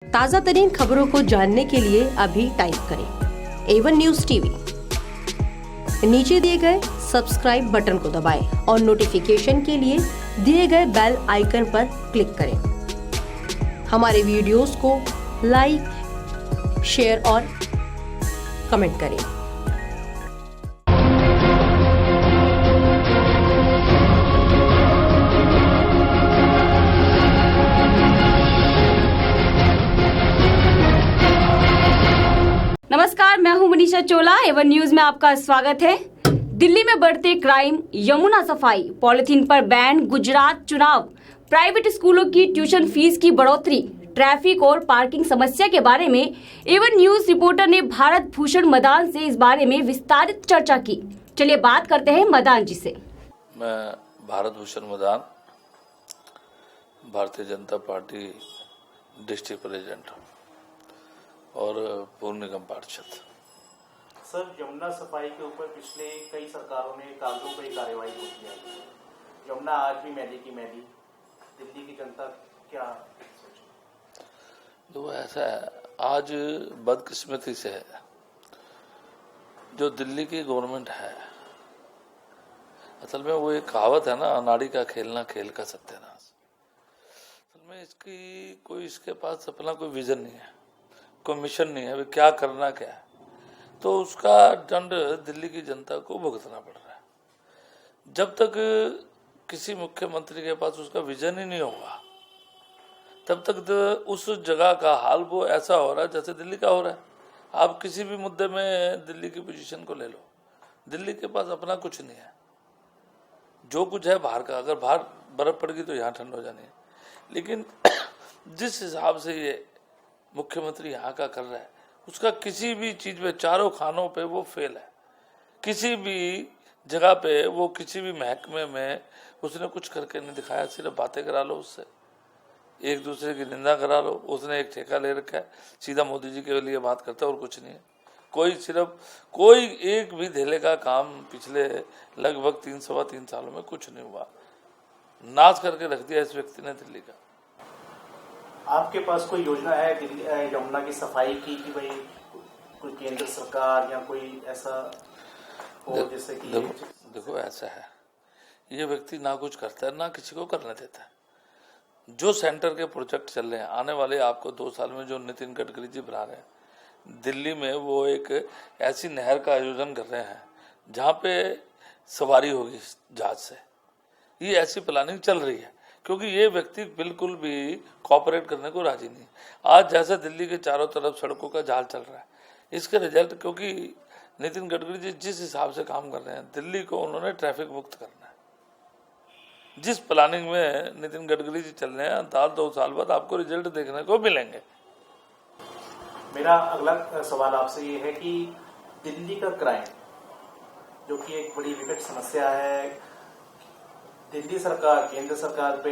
ताज़ा तरीन खबरों को जानने के लिए अभी टाइप करें A1 न्यूज़ टीवी। नीचे दिए गए सब्सक्राइब बटन को दबाएं और नोटिफिकेशन के लिए दिए गए बेल आइकन पर क्लिक करें। हमारे वीडियोस को लाइक, शेयर और कमेंट करें। नमस्कार, मैं हूं मनीषा चोला। A1 न्यूज में आपका स्वागत है। दिल्ली में बढ़ते क्राइम, यमुना सफाई, पॉलिथीन पर बैन, गुजरात चुनाव, प्राइवेट स्कूलों की ट्यूशन फीस की बढ़ोतरी, ट्रैफिक और पार्किंग समस्या के बारे में A1 न्यूज रिपोर्टर ने भारत भूषण मदान से इस बारे में विस्तारित चर्चा की। चलिए बात करते हैं मदान जी से। मैं Bharat Bhushan Madan, Bharatiya Janata party district president और पूर्व निगम पार्षद। सर, यमुना सफाई के ऊपर पिछले कई सरकारों ने कागजों पर कार्रवाई होती है। यमुना आज भी मैली की मैली। दिल्ली की जनता क्या सोचे? तो ऐसा है, आज बदकिस्मती से है जो दिल्ली की गवर्नमेंट है। असल में वो एक कहावत है ना, अनाड़ी का खेलना खेल का सत्यानाश। असल में इसके पास अपना कोई विजन नहीं है, कोई मिशन नहीं है, अभी क्या करना क्या है, तो उसका दंड दिल्ली की जनता को भुगतना पड़ रहा है। जब तक किसी मुख्यमंत्री के पास उसका विजन ही नहीं होगा, तब तक उस जगह का हाल वो ऐसा हो रहा है जैसे दिल्ली का हो रहा है। आप किसी भी मुद्दे में दिल्ली की पोजीशन को ले लो, दिल्ली के पास अपना कुछ नहीं है, जो कुछ है बाहर का। अगर बाहर बर्फ पड़ गई तो यहाँ ठंड हो जानी है। लेकिन जिस हिसाब से ये मुख्यमंत्री यहाँ का कर रहा है, उसका किसी भी चीज़ में, चारों खानों पे वो फेल है। किसी भी जगह पे वो, किसी भी महकमे में उसने कुछ करके नहीं दिखाया। सिर्फ बातें करा लो उससे, एक दूसरे की निंदा करा लो। उसने एक ठेका ले रखा है, सीधा मोदी जी के लिए बात करता है और कुछ नहीं है। कोई एक भी धेले का काम पिछले लगभग 3-3.25 सालों में कुछ नहीं हुआ। नाश करके रख दिया इस व्यक्ति ने दिल्ली का। आपके पास कोई योजना है दिल्ली यमुना की सफाई की कि भाई कोई केंद्र सरकार या कोई ऐसा हो जैसे कि देखो ऐसा है, ये व्यक्ति ना कुछ करता है ना किसी को करने देता है। जो सेंटर के प्रोजेक्ट चल रहे हैं, आने वाले आपको 2 साल में जो नितिन गडकरी जी बना रहे हैं दिल्ली में, वो एक ऐसी नहर का आयोजन कर रहे हैं जहाँ पे सवारी होगी जहाज से। ये ऐसी प्लानिंग चल रही है क्योंकि ये व्यक्ति बिल्कुल भी कोऑपरेट करने को राजी नहीं। आज जैसे दिल्ली के चारों तरफ सड़कों का जाल चल रहा है, इसके रिजल्ट, क्योंकि नितिन गडकरी जी जिस हिसाब से काम कर रहे हैं, दिल्ली को उन्होंने ट्रैफिक मुक्त करना है। जिस प्लानिंग में नितिन गडकरी जी चल रहे हैं, 2 साल बाद आपको रिजल्ट देखने को मिलेंगे। मेरा अगला सवाल आपसे ये है कि दिल्ली का क्राइम, जो कि एक बड़ी विकट समस्या है, दिल्ली सरकार, केंद्र सरकार पे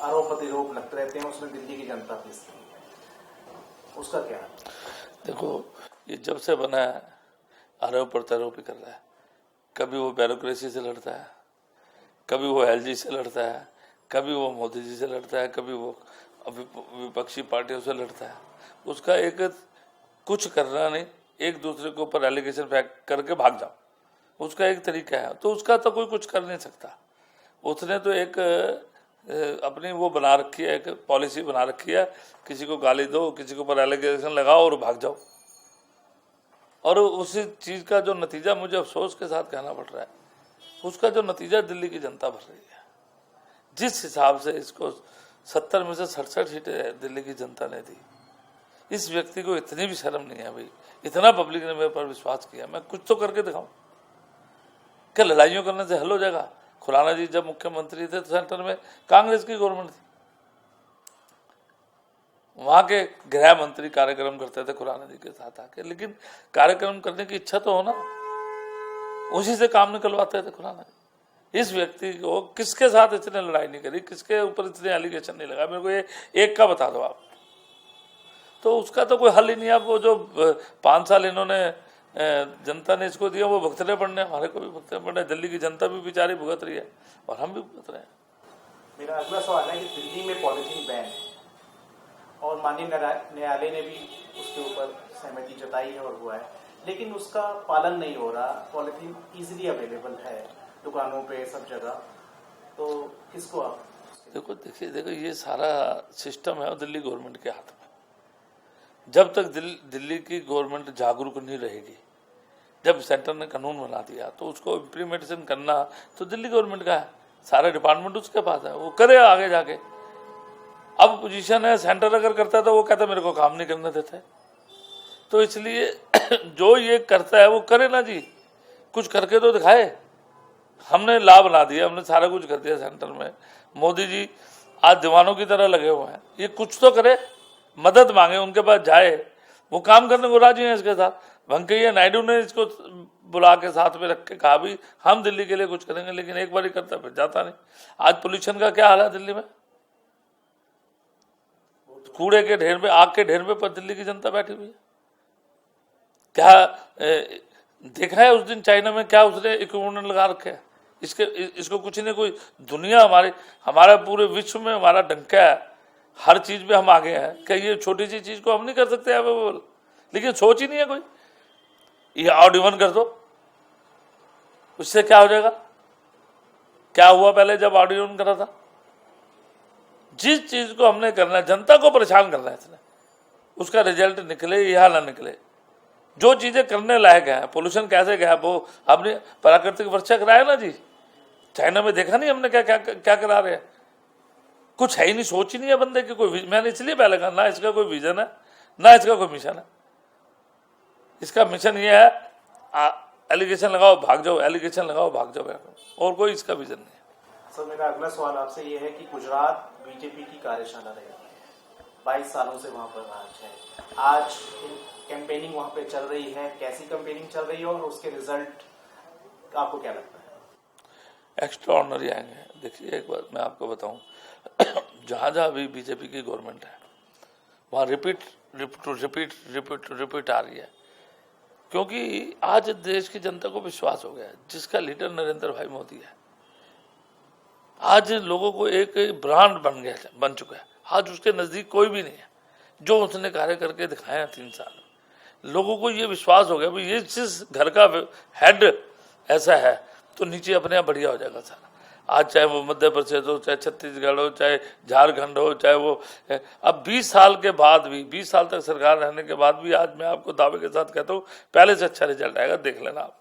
आरोप प्रतिरोप लगते रहते हैं, उसमें दिल्ली की जनता फंसती है, उसका क्या है? देखो, ये जब से बना है आरोप प्रत्यारोप ही कर रहा है। कभी वो ब्यूरोक्रेसी से लड़ता है, कभी वो एलजी से लड़ता है, कभी वो मोदी जी से लड़ता है, कभी वो विपक्षी पार्टियों से लड़ता है। उसका एक कुछ करना नहीं, एक दूसरे के ऊपर एलिगेशन फेंक करके भाग जाओ, उसका एक तरीका है। तो उसका तो कोई कुछ कर नहीं सकता। उसने तो एक अपनी वो बना रखी है, एक पॉलिसी बना रखी है, किसी को गाली दो, किसी के ऊपर एलिगेशन लगाओ और भाग जाओ। और उसी चीज़ का जो नतीजा, मुझे अफसोस के साथ कहना पड़ रहा है, उसका जो नतीजा दिल्ली की जनता भर रही है। जिस हिसाब से इसको 70 में से 67 सीटें दिल्ली की जनता ने दी, इस व्यक्ति को इतनी भी शर्म नहीं है भाई। इतना पब्लिक ने मेरे पर विश्वास किया, मैं कुछ तो करके दिखाऊं। क्या लड़ाइयों करने से हल हो जाएगा? खुराना जी जब मुख्यमंत्री थे तो सेंटर में कांग्रेस की गवर्नमेंट थी, वहां के गृह मंत्री कार्यक्रम करते थे खुराना जी के साथ आके। लेकिन कार्यक्रम करने की इच्छा तो हो ना, उसी से काम निकलवाते थे खुराना जी। इस व्यक्ति को किसके साथ इतने लड़ाई नहीं करी, किसके ऊपर इतने एलिगेशन नहीं लगा, मेरे को ये एक का बता दो आप। तो उसका तो कोई हल ही नहीं है। वो जो 5 साल इन्होंने जनता ने इसको दिया, वो भुगतने पड़ने, हमारे को भी भुगतने पड़ने। दिल्ली की जनता भी बेचारी भुगत रही है और हम भी भुगत रहे हैं। मेरा अगला सवाल है कि दिल्ली में पॉलिथीन बैन है और माननीय न्यायालय ने भी उसके ऊपर सहमति जताई है और हुआ है, लेकिन उसका पालन नहीं हो रहा। पॉलिथीन इजीली अवेलेबल है दुकानों पे, सब जगह, तो किसको आप देखो ये सारा सिस्टम है दिल्ली गवर्नमेंट के हाथ में। जब तक दिल्ली की गवर्नमेंट जागरूक नहीं रहेगी, जब सेंटर ने कानून बना दिया तो उसको इम्प्लीमेंटेशन करना तो दिल्ली गवर्नमेंट का है, सारा डिपार्टमेंट उसके पास है, वो करे आगे जाके। अब पोजीशन है, सेंटर अगर करता है तो वो कहता मेरे को काम नहीं करने देते, तो इसलिए जो ये करता है वो करे ना जी, कुछ करके तो दिखाए। हमने लाभ बना दिया, हमने सारा कुछ कर दिया सेंटर में। मोदी जी आज दीवानों की तरह लगे हुए हैं, ये कुछ तो करे, मदद मांगे, उनके पास जाए, वो काम करने को राजी हैं इसके साथ। वेंकैया नायडू ने इसको बुला के साथ में रख के कहा भी हम दिल्ली के लिए कुछ करेंगे, लेकिन एक बार ही करता फिर जाता नहीं। आज पोल्यूशन का क्या हाल है दिल्ली में, कूड़े के ढेर में, आग के ढेर में पर दिल्ली की जनता बैठी हुई है। क्या देखा है उस दिन चाइना में क्या उसने इक्विपमेंट लगा रखे है, इसको कुछ नहीं, कोई दुनिया हमारा पूरे विश्व में हमारा डंका है, हर चीज में हम आगे हैं। क्या ये छोटी सी चीज को हम नहीं कर सकते अवेलेबल? लेकिन सोच ही नहीं है कोई। ये ऑड इवन कर दो, उससे क्या हो जाएगा? क्या हुआ पहले जब ऑड इवन करा था? जिस चीज को हमने करना है, जनता को परेशान करना है इसने, उसका रिजल्ट निकले या ना निकले, जो चीजें करने लायक है, पोल्यूशन कैसे गया, वो हमने प्राकृतिक वर्षा कराया ना जी। चाइना में देखा नहीं हमने क्या क्या क्या करा रहे हैं, कुछ है ही नहीं, सोच ही नहीं है बंदे की कोई। मैंने इसलिए पहले कहा ना इसका कोई विजन है ना इसका कोई मिशन है। इसका मिशन ये है एलिगेशन लगाओ भाग जाओ, एलिगेशन लगाओ भाग जाओ, और कोई इसका विजन नहीं है। सर मेरा अगला सवाल आपसे ये है कि गुजरात बीजेपी की कार्यशाला रही, 22 सालों से वहां पर राज है, आज कैंपेनिंग वहां पे चल रही है, कैसी कैंपेनिंग चल रही है और उसके रिजल्ट आपको क्या लगता है? एक्स्ट्राऑर्डिनरी आएंगे। देखिए एक बात मैं आपको बताऊं, जहां जहां भी बीजेपी की गवर्नमेंट है वहां रिपीट आ रही है, क्योंकि आज देश की जनता को विश्वास हो गया है, जिसका लीडर नरेंद्र भाई मोदी है। आज लोगों को एक ब्रांड बन चुका है, आज उसके नजदीक कोई भी नहीं है। जो उसने कार्य करके दिखाए हैं 3 साल, लोगों को ये विश्वास हो गया भाई ये जिस घर का हेड ऐसा है तो नीचे अपने आप बढ़िया हो जाएगा सारा। आज चाहे वो मध्य प्रदेश हो, चाहे छत्तीसगढ़ हो, चाहे झारखंड हो, चाहे वो अब 20 साल के बाद भी, 20 साल तक सरकार रहने के बाद भी आज मैं आपको दावे के साथ कहता हूँ पहले से अच्छा रिजल्ट आएगा, देख लेना आप।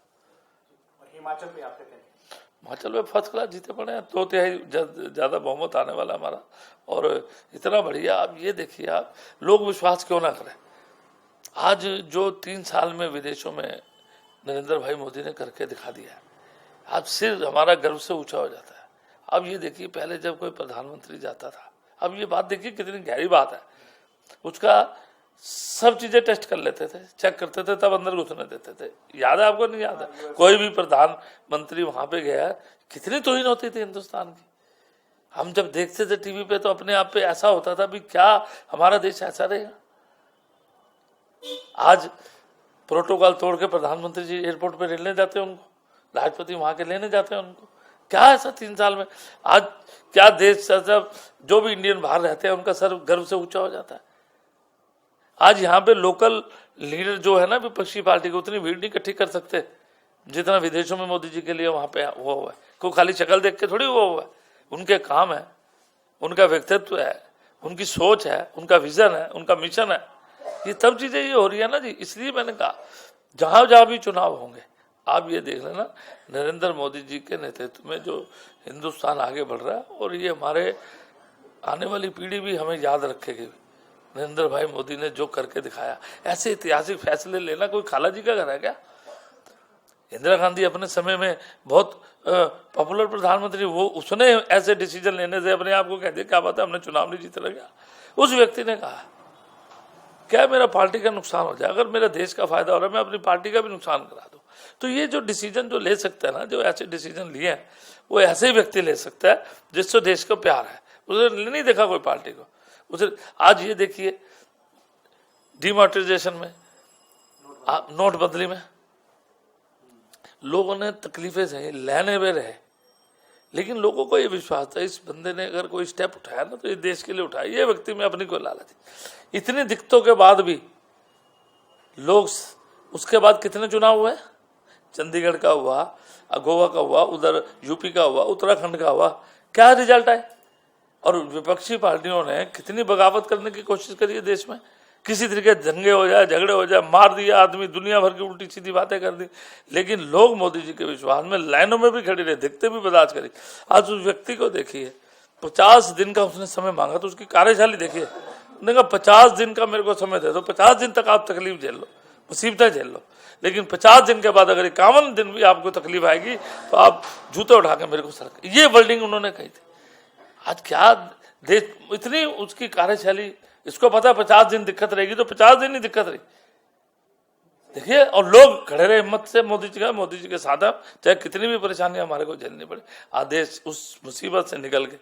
हिमाचल में आपके हिमाचल में फर्स्ट क्लास जीते पड़े हैं, 2/3 ज्यादा बहुमत आने वाला हमारा, और इतना बढ़िया। आप ये देखिए, आप लोग विश्वास क्यों ना करें। आज जो 3 साल में विदेशों में नरेंद्र भाई मोदी ने करके दिखा दिया है, आज सिर हमारा गर्व से ऊंचा हो जाता है। अब ये देखिए पहले जब कोई प्रधानमंत्री जाता था, अब ये बात देखिए कितनी गहरी बात है, उसका सब चीजें टेस्ट कर लेते थे, चेक करते थे, तब अंदर घुसने देते थे। याद है आपको? नहीं याद है? कोई भी प्रधानमंत्री वहां पे गया, कितनी तौहीन होती थी हिंदुस्तान की। हम जब देखते थे टीवी पे तो अपने आप पे ऐसा होता था भी क्या हमारा देश ऐसा रहेगा। आज प्रोटोकॉल तोड़ के प्रधानमंत्री जी एयरपोर्ट पे लेने जाते हैं उनको, राष्ट्रपति वहां के लेने जाते हैं उनको। क्या ऐसा 3 साल में आज क्या देश, जब जो भी इंडियन बाहर रहते हैं उनका सर गर्व से ऊंचा हो जाता है। आज यहाँ पे लोकल लीडर जो है ना विपक्षी पार्टी को, उतनी भीड़ नहीं इकट्ठी कर सकते जितना विदेशों में मोदी जी के लिए वहां पे हुआ हुआ है। कोई खाली शक्ल देख के थोड़ी हुआ हुआ है, उनके काम है, उनका व्यक्तित्व है, उनकी सोच है, उनका विजन है, उनका मिशन है, ये सब चीजें ये हो रही है ना जी। इसलिए मैंने कहा जहां जहां भी चुनाव होंगे आप ये देख लेना, नरेंद्र मोदी जी के नेतृत्व में जो हिंदुस्तान आगे बढ़ रहा है, और ये हमारे आने वाली पीढ़ी भी हमें याद रखेगी नरेंद्र भाई मोदी ने जो करके दिखाया। ऐसे ऐतिहासिक फैसले लेना कोई खाला जी का घर है क्या? इंदिरा गांधी अपने समय में बहुत पॉपुलर प्रधानमंत्री, वो उसने ऐसे डिसीजन लेने से अपने आप को कह दिया क्या बात है हमने चुनाव नहीं जीत गया। उस व्यक्ति ने कहा क्या मेरा पार्टी का नुकसान हो जाए, अगर मेरा देश का फायदा हो रहा है मैं अपनी पार्टी का भी नुकसान करा दूं। तो ये जो डिसीजन जो ले सकता है ना, जो ऐसे डिसीजन लिए हैं वो ऐसे ही व्यक्ति ले सकता है जिससे देश को प्यार है। उसने नहीं देखा कोई पार्टी को, उसे आज ये देखिए डिमोनेटाइजेशन में, नोटबंदी में लोगों ने तकलीफें सही, लेने में रहे, लेकिन लोगों को ये विश्वास था इस बंदे ने अगर कोई स्टेप उठाया ना तो ये देश के लिए उठाया। ये व्यक्ति में अपनी कोई लालच थी। इतनी दिक्कतों के बाद भी लोग, उसके बाद कितने चुनाव हुए, चंडीगढ़ का हुआ, गोवा का हुआ, उधर यूपी का हुआ, उत्तराखंड का हुआ, क्या रिजल्ट आए? और विपक्षी पार्टियों ने कितनी बगावत करने की कोशिश करी है देश में, किसी तरीके दंगे हो जाए, झगड़े हो जाए, मार दिया आदमी, दुनिया भर की उल्टी सीधी बातें कर दी, लेकिन लोग मोदी जी के विश्वास में लाइनों में भी खड़े रहे, दिखते भी बर्दाश्त करी। आज उस व्यक्ति को देखिए, 50 दिन का उसने समय मांगा तो उसकी कार्यशैली देखिए। उसने कहा 50 दिन का मेरे को समय दे दो, 50 दिन तक आप तकलीफ झेल लो, मुसीबतें झेल लो, लेकिन 50 दिन के बाद अगर 51 दिन भी आपको तकलीफ आएगी तो आप जूते उठा के मेरे को सड़क, ये वर्डिंग उन्होंने कही थी। आज क्या देश, इतनी उसकी कार्यशैली, इसको पता है 50 दिन दिक्कत रहेगी तो 50 दिन ही दिक्कत रही, देखिए। और लोग खड़े रहे हिम्मत से मोदी जी के साथ, चाहे कितनी भी परेशानियां हमारे को झेलनी पड़े। आज देश उस मुसीबत से निकल के,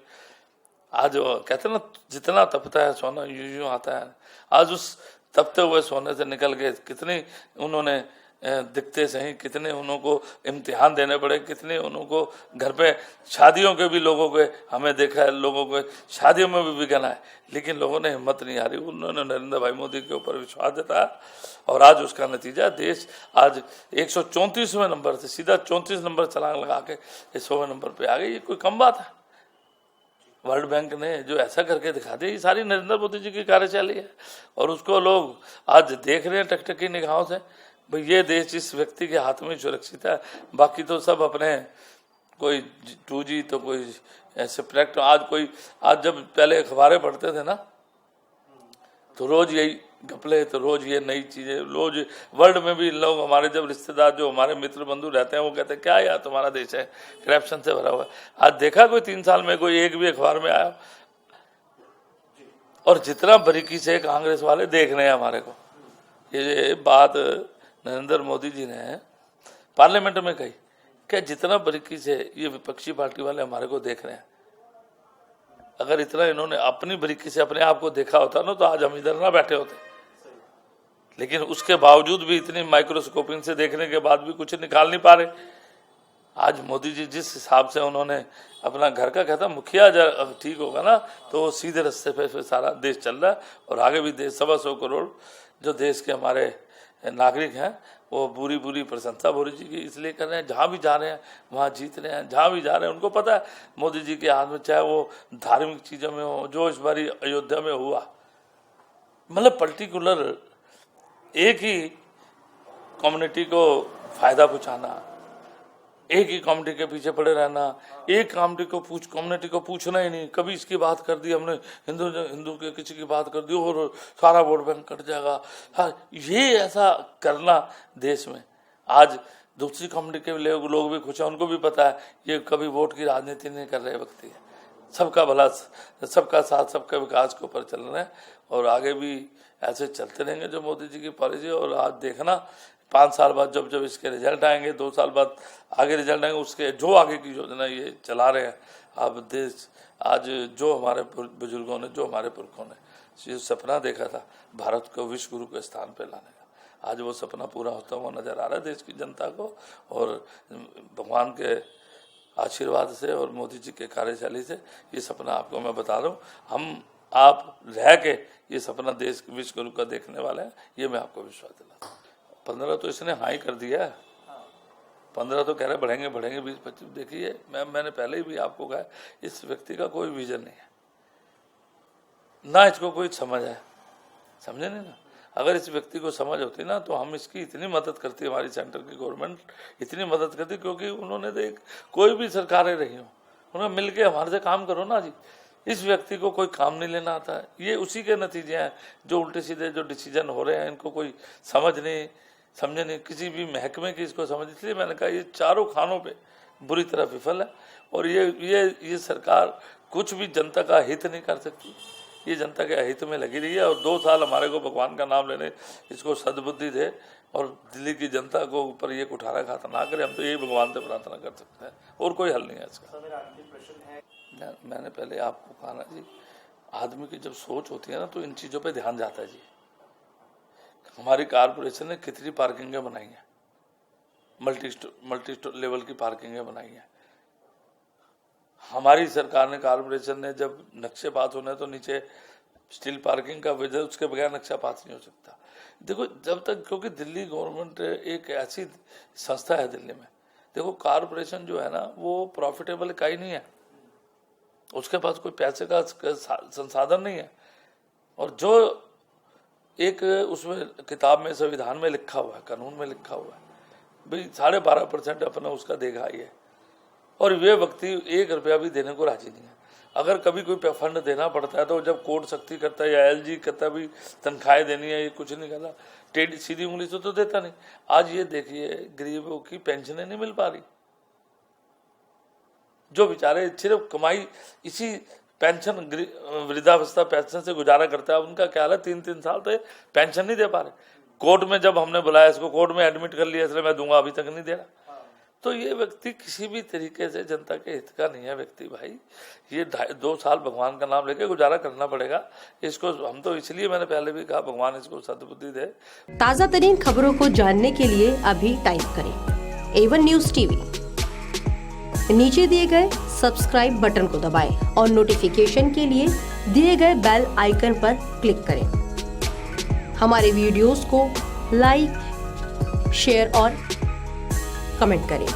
आज कहते हैं ना जितना तपता है सोना यूं यूं आता है, आज उस तपते हुए सोने से निकल के कितनी उन्होंने दिखते सही, कितने उनको इम्तिहान देने पड़े, कितने उनको घर पे शादियों के भी लोगों के हमें देखा है, लोगों को शादियों में भी विघन है, लेकिन लोगों ने हिम्मत नहीं हारी। उन्होंने नरेंद्र भाई मोदी के ऊपर विश्वास जताया और आज उसका नतीजा देश आज 134वें नंबर से सीधा 34 नंबर छलांग लगा के 100वें नंबर पे आ गई। ये कोई कम बात है? वर्ल्ड बैंक ने जो ऐसा करके दिखा दिया, ये सारी नरेंद्र मोदी जी की कार्यशैली है और उसको लोग आज देख रहे हैं टकटकी निगाहों से। भाई ये देश इस व्यक्ति के हाथ में सुरक्षित है, बाकी तो सब अपने कोई 2G तो कोई ऐसे प्रोजेक्ट। आज जब पहले अखबारें पढ़ते थे ना तो रोज यही घपले, तो रोज ये नई चीजें, रोज वर्ल्ड में भी लोग, हमारे जब रिश्तेदार जो हमारे मित्र बंधु रहते हैं वो कहते हैं क्या यार तुम्हारा देश है करप्शन से भरा हुआ है। आज देखा कोई 3 साल में कोई एक भी अखबार में आया? और जितना बारीकी से कांग्रेस वाले देख रहे हैं हमारे को, ये बात नरेंद्र मोदी जी ने पार्लियामेंट में कही कि जितना बारीकी से ये विपक्षी पार्टी वाले हमारे को देख रहे हैं, अगर इतना इन्होंने अपनी बारीकी से अपने आप को देखा होता ना तो आज हम इधर ना बैठे होते। लेकिन उसके बावजूद भी इतनी माइक्रोस्कोपिंग से देखने के बाद भी कुछ निकाल नहीं पा रहे। आज मोदी जी जिस हिसाब से उन्होंने अपना घर का कहता मुखिया जब ठीक होगा ना तो सीधे रास्ते पे सारा देश चल रहा है और आगे भी देश 125 करोड़ जो देश के हमारे नागरिक हैं वो बुरी बुरी प्रशंसा मोदी जी की इसलिए कर रहे हैं। जहाँ भी जा रहे हैं वहाँ जीत रहे हैं, जहाँ भी जा रहे हैं उनको पता है मोदी जी के हाथ में, चाहे वो धार्मिक चीज़ों में हो, जो इस बारी अयोध्या में हुआ, मतलब पर्टिकुलर एक ही कम्युनिटी को फायदा पहुँचाना, एक ही कम्युनिटी के पीछे पड़े रहना, एक कम्युनिटी को पूछना ही नहीं। कभी इसकी बात कर दी हमने, हिंदू के किसी की बात कर दी और सारा वोट बैंक कट जाएगा। हाँ, ये ऐसा करना देश में, आज दूसरी कम्युनिटी के लोग भी खुश हैं, उनको भी पता है ये कभी वोट की राजनीति नहीं कर रहे व्यक्ति है, सबका भला, सबका साथ, सबका विकास के ऊपर चल रहे हैं और आगे भी ऐसे चलते रहेंगे जो मोदी जी की पॉलिसी। और आज देखना 5 साल बाद जब इसके रिजल्ट आएंगे, 2 साल बाद आगे रिजल्ट आएंगे, उसके जो आगे की योजना ये चला रहे हैं। अब देश आज जो हमारे बुजुर्गों ने, जो हमारे पुरखों ने ये सपना देखा था भारत को विश्व गुरु के स्थान पे लाने का, आज वो सपना पूरा होता हुआ नजर आ रहा है देश की जनता को। और भगवान के आशीर्वाद से और मोदी जी के कार्यशैली से ये सपना आपको मैं बता रहा हूँ, हम आप रह के ये सपना देश विश्व गुरु का देखने वाले हैं, ये मैं आपको विश्वास दिलाता हूँ। 15 तो इसने हाँ ही कर दिया है, 15 तो कह रहे बढ़ेंगे 20-25। देखिए मैंने पहले ही भी आपको कहा इस व्यक्ति का कोई विजन नहीं है, ना इसको कोई समझ है, समझे नहीं ना। अगर इस व्यक्ति को समझ होती ना तो हम इसकी इतनी मदद करती, हमारी सेंटर की गवर्नमेंट इतनी मदद करती, क्योंकि उन्होंने देख कोई भी सरकारें रही हो उन्होंने मिल के हमारे से काम करो ना जी। इस व्यक्ति को कोई काम नहीं लेना आता है, ये उसी के नतीजे हैं जो उल्टे सीधे जो डिसीजन हो रहे हैं, इनको कोई समझ नहीं, समझे नहीं, किसी भी महकमे की इसको समझ। इसलिए मैंने कहा ये चारों खानों पे बुरी तरह विफल है और ये सरकार कुछ भी जनता का हित नहीं कर सकती, ये जनता के हित में लगी रही है। और 2 साल हमारे को भगवान का नाम लेने, इसको सद्बुद्धि दे और दिल्ली की जनता को ऊपर ये कुठारा खाता ना करे। हम तो यही भगवान से प्रार्थना कर सकते हैं और कोई हल नहीं है इसका। मैंने पहले आपको कहा ना जी, आदमी की जब सोच होती है ना तो इन चीज़ों पे ध्यान जाता है जी। हमारी कारपोरेशन ने कितनी पार्किंगें बनाई हैं, मल्टी लेवल की पार्किंगें बनाई हैं, हमारी सरकार ने, कारपोरेशन ने जब नक्शे पास होने तो नीचे स्टील पार्किंग का वजह, उसके बगैर नक्शा पास नहीं हो सकता। देखो जब तक, क्योंकि दिल्ली गवर्नमेंट एक ऐसी संस्था है दिल्ली में, देखो कारपोरेशन जो है ना वो प्रॉफिटेबल इकाई नहीं है, उसके पास कोई पैसे का संसाधन नहीं है। और जो एक उसमें किताब में, संविधान में लिखा हुआ है, कानून में लिखा हुआ है भाई 12.5% अपना उसका देगा ही है, और वे व्यक्ति 1 रुपया भी देने को राजी नहीं है। अगर कभी कोई फंड देना पड़ता है तो जब कोर्ट सख्ती करता है या LG कहता भी तनख्वाहें देनी है, ये कुछ नहीं कहता, टेढ़ी सीधी उंगली से तो देता नहीं। आज ये देखिए गरीबों की पेंशनें नहीं मिल पा रही, जो बेचारे सिर्फ कमाई इसी पेंशन, वृद्धावस्था पेंशन से गुजारा करता है, उनका क्या हाल है, 3-3 साल तो पेंशन नहीं दे पा रहे। कोर्ट में जब हमने बुलाया इसको, कोर्ट में एडमिट कर लिया, इसलिए मैं दूंगा, अभी तक नहीं दे रहा। तो ये व्यक्ति किसी भी तरीके से जनता के हित का नहीं है व्यक्ति भाई। ये 2 साल भगवान का नाम लेके गुजारा करना पड़ेगा इसको। हम तो इसलिए मैंने पहले भी कहा भगवान इसको सद्बुद्धि दे। ताज़ा तरीन खबरों को जानने के लिए अभी टाइप करें A1 न्यूज़ TV। नीचे दिए गए सब्सक्राइब बटन को दबाएं और नोटिफिकेशन के लिए दिए गए बेल आइकन पर क्लिक करें। हमारे वीडियोस को लाइक, शेयर और कमेंट करें।